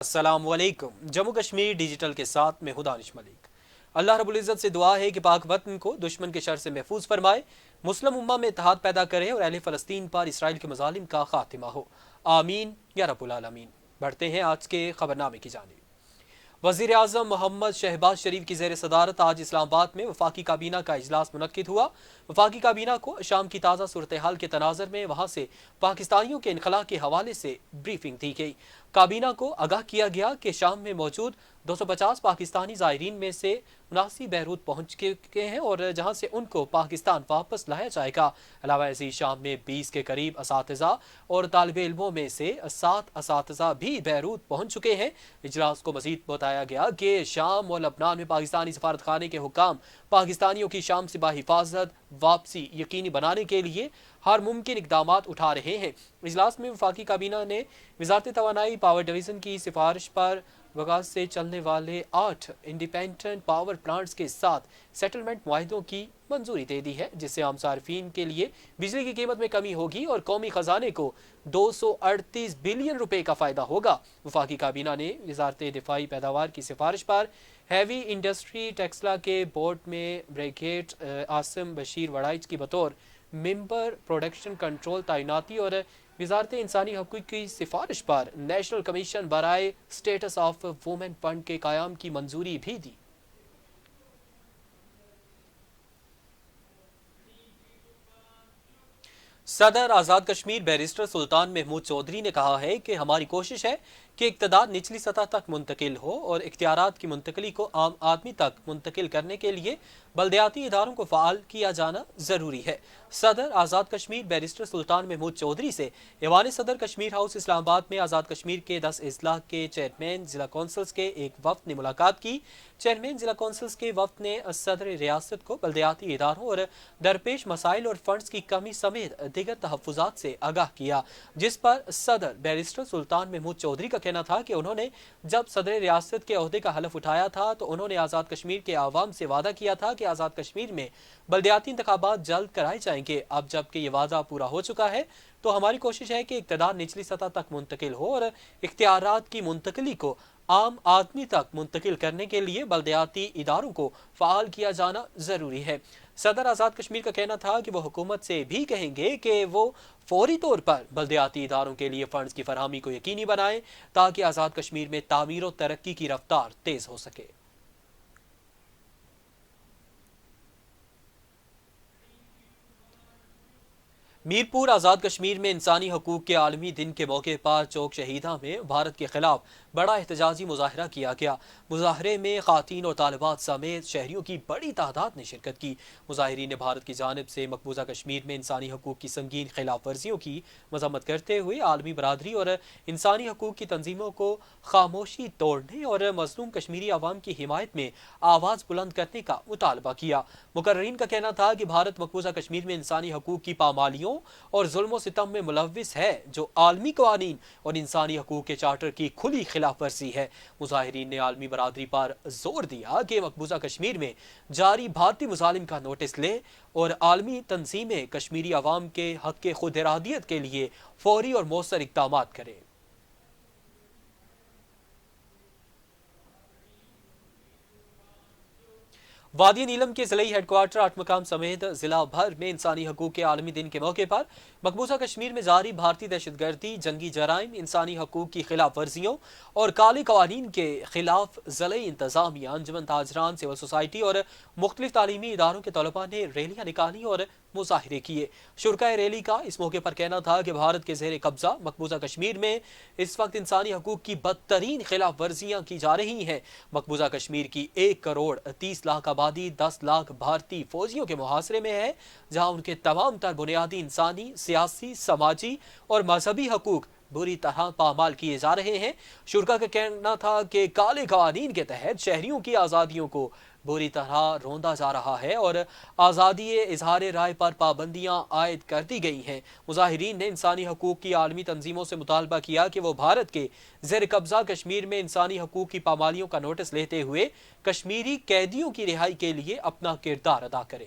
السلام علیکم۔ جموں کشمیر ڈیجیٹل کے ساتھ میں دانش ملک۔ اللہ رب العزت سے دعا ہے کہ پاک وطن کو دشمن کے شر سے محفوظ فرمائے، مسلم امہ میں اتحاد پیدا کرے اور اہل فلسطین پر اسرائیل کے مظالم کا خاتمہ ہو، آمین یا رب العالمین۔ بڑھتے ہیں آج کے خبرنامے کی جانب۔ وزیر اعظم محمد شہباز شریف کی زیر صدارت آج اسلام آباد میں وفاقی کابینہ کا اجلاس منعقد ہوا۔ وفاقی کابینہ کو شام کی تازہ صورتحال کے تناظر میں وہاں سے پاکستانیوں کے انخلاء کے حوالے سے بریفنگ دی گئی۔ کابینہ کو آگاہ کیا گیا کہ شام میں موجود 250 پاکستانی زائرین میں سے 79 بیروت پہنچ چکے ہیں اور جہاں سے ان کو پاکستان واپس لایا جائے گا۔ علاوہ ازیں شام میں 20 کے قریب اساتذہ اور طالب علموں میں سے 7 اساتذہ بھی بیروت پہنچ چکے ہیں۔ اجلاس کو مزید بتایا گیا کہ شام اور لبنان میں پاکستانی سفارت خانے کے حکام پاکستانیوں کی شام سے باحفاظت واپسی یقینی بنانے کے لیے ہر ممکن اقدامات اٹھا رہے ہیں۔ اجلاس میں وفاقی کابینہ نے وزارت توانائی پاور ڈویژن کی سفارش پر وغاز سے چلنے والے 8 انڈیپینڈنٹ پاور پلانٹس کے ساتھ سیٹلمنٹ معاہدوں کی منظوری دے دی ہے، جس سے عام صارفین کے لیے بجلی کی قیمت میں کمی ہوگی اور قومی خزانے کو 238 بلین روپے کا فائدہ ہوگا۔ وفاقی کابینہ نے وزارت دفاعی پیداوار کی سفارش پر ہیوی انڈسٹری ٹیکسلا کے بورڈ میں بریگیڈ عاصم بشیر وڑائچ کی بطور ممبر پروڈکشن کنٹرول تعیناتی اور وزارت انسانی حقوق کی سفارش پر نیشنل کمیشن برائے اسٹیٹس آف وومن فنڈ کے قیام کی منظوری بھی دی۔ صدر آزاد کشمیر بیرسٹر سلطان محمود چودھری نے کہا ہے کہ ہماری کوشش ہے کہ اقتدار نچلی سطح تک منتقل ہو اور اختیارات کی منتقلی کو عام آدمی تک منتقل کرنے کے لیے بلدیاتی اداروں کو فعال کیا جانا ضروری ہے۔ صدر آزاد کشمیر بیرسٹر سلطان محمود چودھری سے ایوان صدر کشمیر ہاؤس اسلام آباد میں آزاد کشمیر کے 10 اضلاع کے چیئرمین ضلع کونسلز کے ایک وفد نے ملاقات کی۔ چیئرمین ضلع کونسلز کے وفد نے صدر ریاست کو بلدیاتی اداروں اور درپیش مسائل اور فنڈز کی کمی سمیت دیگر تحفظات سے آگاہ کیا، جس پر صدر بیرسٹر سلطان محمود چودھری کا کہنا تھا کہ انہوں نے جب صدر ریاست کے عہدے کا حلف اٹھایا تھا تو انہوں نے آزاد کشمیر کے عوام سے وعدہ کیا تھا کہ آزاد کشمیر میں بلدیاتی انتخابات جلد کرائے جائیں گے۔ اب جب کہ یہ وعدہ پورا ہو چکا ہے تو ہماری کوشش ہے کہ اقتدار نچلی سطح تک منتقل ہو اور اختیارات کی منتقلی کو عام آدمی تک منتقل کرنے کے لیے بلدیاتی اداروں کو فعال کیا جانا ضروری ہے۔ صدر آزاد کشمیر کا کہنا تھا کہ وہ حکومت سے بھی کہیں گے کہ وہ فوری طور پر بلدیاتی اداروں کے لیے فنڈز کی فراہمی کو یقینی بنائیں تاکہ آزاد کشمیر میں تعمیر و ترقی کی رفتار تیز ہو سکے۔ میرپور آزاد کشمیر میں انسانی حقوق کے عالمی دن کے موقع پر چوک شہیدہ میں بھارت کے خلاف بڑا احتجاجی مظاہرہ کیا گیا۔ مظاہرے میں خواتین اور طالبات سمیت شہریوں کی بڑی تعداد نے شرکت کی۔ مظاہرین نے بھارت کی جانب سے مقبوضہ کشمیر میں انسانی حقوق کی سنگین خلاف ورزیوں کی مذمت کرتے ہوئے عالمی برادری اور انسانی حقوق کی تنظیموں کو خاموشی توڑنے اور مظلوم کشمیری عوام کی حمایت میں آواز بلند کرنے کا مطالبہ کیا۔ مقررین کا کہنا تھا کہ بھارت مقبوضہ کشمیر میں انسانی حقوق کی پامالیوں اور ظلم و ستم میں ملوث ہے، جو عالمی قوانین اور انسانی حقوق کے چارٹر کی کھلی خلاف ورزی ہے۔ مظاہرین نے عالمی برادری پر زور دیا کہ مقبوضہ کشمیر میں جاری بھارتی مظالم کا نوٹس لے اور عالمی تنظیمیں کشمیری عوام کے حق خود ارادیت کے لیے فوری اور مؤثر اقدامات کریں۔ وادی نیلم کے ضلعی ہیڈ کوارٹر آٹھ مقام سمیت ضلع بھر میں انسانی حقوق کے عالمی دن کے موقع پر مقبوضہ کشمیر میں جاری بھارتی دہشت گردی، جنگی جرائم، انسانی حقوق کی خلاف ورزیوں اور کالے قوانین کے خلاف ضلعی انتظامیہ، انجمن تاجران، سول سوسائٹی اور مختلف تعلیمی اداروں کے طلباء نے ریلیاں نکالی اور مظاہرے کیے۔ شرکائے ریلی کا اس موقع پر کہنا تھا کہ بھارت کے زیر قبضہ مقبوضہ کشمیر میں اس وقت انسانی حقوق کی بدترین خلاف ورزیاں کی جا رہی ہیں۔ مقبوضہ کشمیر کی 1 کروڑ 30 لاکھ آبادی 10 لاکھ بھارتی فوجیوں کے محاصرے میں ہے، جہاں ان کے تمام تر بنیادی انسانی، سیاسی، سماجی اور مذہبی حقوق بری طرح پامال کیے جا رہے ہیں۔ شرکا کا کہنا تھا کہ کالے قوانین کے تحت شہریوں کی آزادیوں کو بری طرح روندا جا رہا ہے اور آزادی اظہار رائے پر پابندیاں عائد کر دی گئی ہیں۔ مظاہرین نے انسانی حقوق کی عالمی تنظیموں سے مطالبہ کیا کہ وہ بھارت کے زیر قبضہ کشمیر میں انسانی حقوق کی پامالیوں کا نوٹس لیتے ہوئے کشمیری قیدیوں کی رہائی کے لیے اپنا کردار ادا کریں۔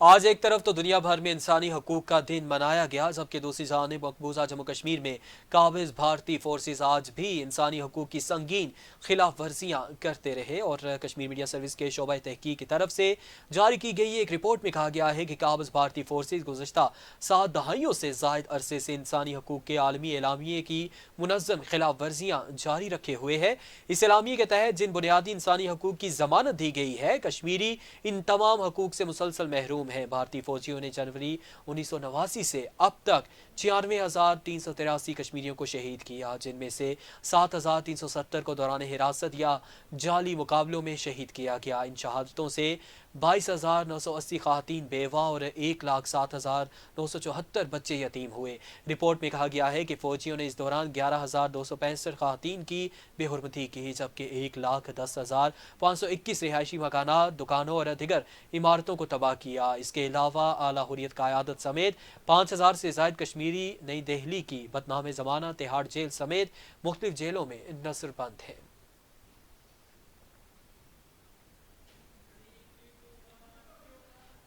آج ایک طرف تو دنیا بھر میں انسانی حقوق کا دن منایا گیا، جبکہ دوسری جانب مقبوضہ جموں کشمیر میں قابض بھارتی فورسز آج بھی انسانی حقوق کی سنگین خلاف ورزیاں کرتے رہے۔ اور کشمیر میڈیا سروس کے شعبہ تحقیق کی طرف سے جاری کی گئی ایک رپورٹ میں کہا گیا ہے کہ قابض بھارتی فورسز گزشتہ 7 دہائیوں سے زائد عرصے سے انسانی حقوق کے عالمی اعلامیے کی منظم خلاف ورزیاں جاری رکھے ہوئے ہے۔ اس اعلامیے کے تحت جن بنیادی انسانی حقوق کی ضمانت دی گئی ہے، کشمیری ان تمام حقوق سے مسلسل محروم ہیں۔ بھارتی فوجیوں نے جنوری 1989 سے اب تک 96,383 کشمیریوں کو شہید کیا، جن میں سے 7,370 کو دوران حراست یا جعلی مقابلوں میں شہید کیا گیا۔ ان شہادتوں سے 22,980 خواتین بیوہ اور 1,07,974 بچے یتیم ہوئے۔ رپورٹ میں کہا گیا ہے کہ فوجیوں نے اس دوران 11,265 خواتین کی بے حرمتی کی، جبکہ 1,10,521 رہائشی مکانات، دکانوں اور دیگر عمارتوں کو تباہ کیا۔ اس کے علاوہ اعلیٰ حریت قیادت سمیت 5,000 سے زائد کشمیری نئی دہلی کی بدنام زمانہ تہاڑ جیل سمیت مختلف جیلوں میں نظر بند ہیں۔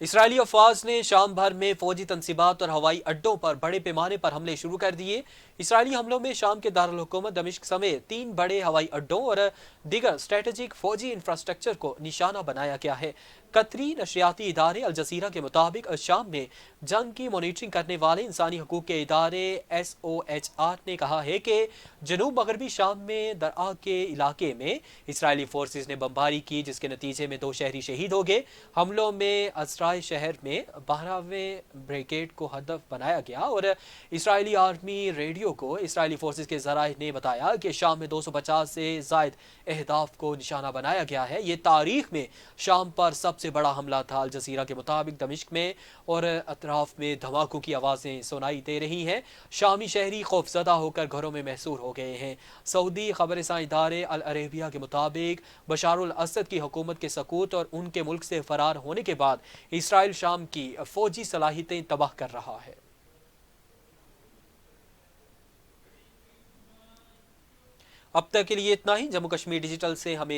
اسرائیلی افواج نے شام بھر میں فوجی تنصیبات اور ہوائی اڈوں پر بڑے پیمانے پر حملے شروع کر دیے۔ اسرائیلی حملوں میں شام کے دارالحکومت دمشق سمیت 3 بڑے ہوائی اڈوں اور دیگر اسٹریٹجک فوجی انفراسٹرکچر کو نشانہ بنایا گیا ہے۔ قطری نشریاتی ادارے الجزیرہ کے مطابق شام میں جنگ کی مانیٹرنگ کرنے والے انسانی حقوق کے ادارے SOHR نے کہا ہے کہ جنوب مغربی شام میں درعا کے علاقے میں اسرائیلی فورسز نے بمباری کی، جس کے نتیجے میں 2 شہری شہید ہو گئے۔ حملوں میں ازرائیل شہر میں 12ویں بریگیڈ کو ہدف بنایا گیا اور اسرائیلی آرمی ریڈیو کو اسرائیلی فورسز کے ذرائع نے بتایا کہ شام میں 250 سے زائد اہداف کو نشانہ بنایا گیا ہے۔ یہ تاریخ میں شام پر سب سے بڑا حملہ تھا۔ الجزیرہ کے مطابق دمشق میں اور اطراف میں دھماکوں کی آوازیں سنائی دے رہی ہیں۔ شامی شہری خوفزدہ ہو کر گھروں میں محصور ہو گئے ہیں۔ سعودی خبر رساں ادارے العربیہ کے مطابق بشار الاسد کی حکومت کے سقوط اور ان کے ملک سے فرار ہونے کے بعد اسرائیل شام کی فوجی صلاحیتیں تباہ کر رہا ہے۔ اب تک کے لیے اتنا ہی۔ جموں کشمیر ڈیجیٹل سے ہمیں